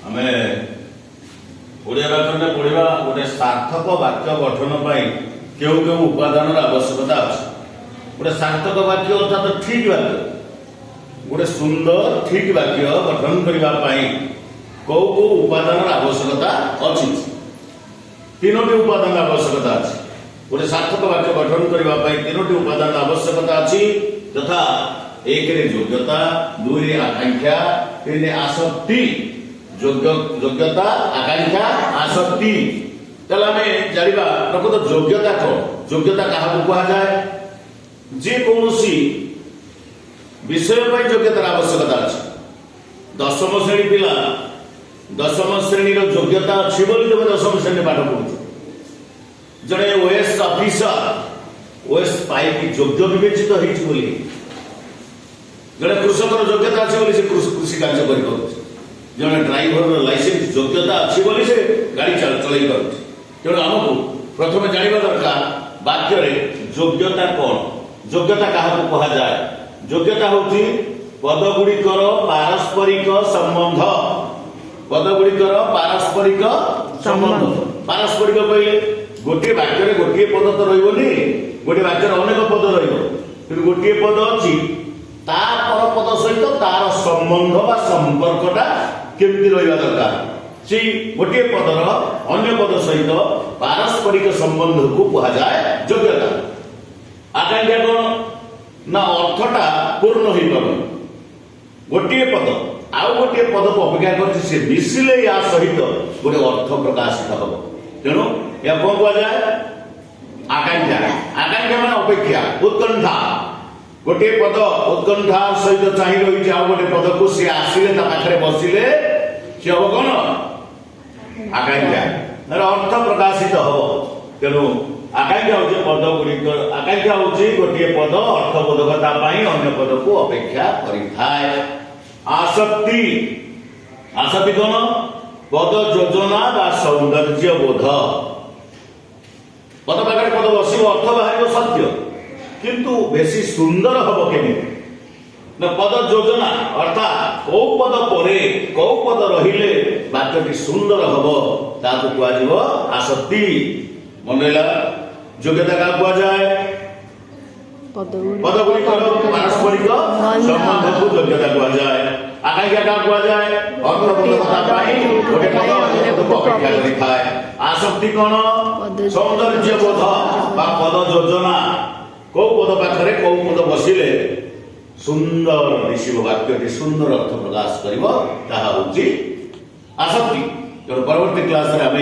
आमे ओडिया व्याकरण में पढ़ा गोटे सार्थक वाक्य गठन क्यों क्यों उपादान आवश्यकता अच्छे। गोटे सार्थक वाक्य अर्थात ठीक वाक्य गोटे सुंदर ठीक वाक्य गठन करने कौ कौ उपादान आवश्यकता अच्छी। तीनोटी उपादान आवश्यकता अच्छी। गोटे सार्थक वाक्य गठन करने तीनोटी उपादान आवश्यकता अच्छी तथा एक योग्यता, दुई आकांक्षा, तीन आसक्ति। योग्यता, आकांक्षा, आसक्ति। चल आम जाना प्रकृत योग्यता कौन। योग्यता क्या कह जाए जे कौन विषय पर योग्यतार आवश्यकता अच्छी। दशम श्रेणी पिला दशम श्रेणी योग्यता अच्छी बोली तुम दशम श्रेणी पाठ पढ़ु। जड़े ओएस ऑफिसर ओएस पाई योग्य विवेचित होती जड़े कृषकर योग्यता अच्छी से कृषि कार्य कर जड़े ड्राइवर लाइसेंस योग्यता अच्छी बोली से गाड़ी चलाई पार। तेणु आमको प्रथम जानवा दरकार वाक्य योग्यता कौन। योग्यता क्या कह जाए। योग्यता हूँ पदगुड़िकर पारस्परिक संबंध। पदगुड़िकर पारस्परिक संबंध। पारस्परिक कहले गोटे वाक्य गोटे पद तो रही गोटे वाक्य अनेक पद रही गोटे पद अच्छी तार पद सहित तार संबंध बा संपर्कटा केमती रहा दरकार। से गोटे पदर अन्य पद सहित पारस्परिक संबंध को कह जाए योग्यता। आकांक्षा कौन ना अर्थटा पूर्ण हो पार गोटे पद आउ गोटे पद को अपेक्षा कर मिसिले या सहित गोटे अर्थ प्रकाशित हम। तेणु या कौन कह जाए आकांक्षा। आकांक्षा मान अपेक्षा उत्कंठा। गोटे पद उत्कंठा सहित चाह रही आ गोटे पद को सी आसिले पाखे बसिले सी हम कौन आकांक्षा अर्थ प्रकाशित हम। तेणु आकांक्षा हूँ पद गुड़िक आकांक्षा हूँ गोटे पद अर्थबोधकता अन्य पद को अपेक्षा करें। आसक्ति आसक्ति कौन पद योजना बा सौंदर्य बोध। पद पाखे पद बस अर्थ बाहर सत्य किंतु बेसी सुंदर हम केमी ना पद योजना अर्थात कौ पद पर कौ पद रहिले वाक्यटी सुंदर हम ताकू कह आसक्ति। मन रहा योग्यता क्या कह जाए पदगुड़िकर पारस्परिक संबंध को योग्यता कह जाए। आकांक्षा क्या कह जाए अर्थबोधकता गोटे पद अपेक्षा करें। आसक्ति कौन सौंदर्य बोध बा पद योजना कौ पद पाखे कौ पद बसिले सुंदर दिशब वाक्यटी सुंदर अर्थ प्रकाश कर आसक्ति। तेणु परवर्ती क्लास आम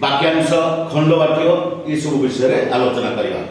वाक्यांश खंड वाक्य ये सब विषय आलोचना करवा।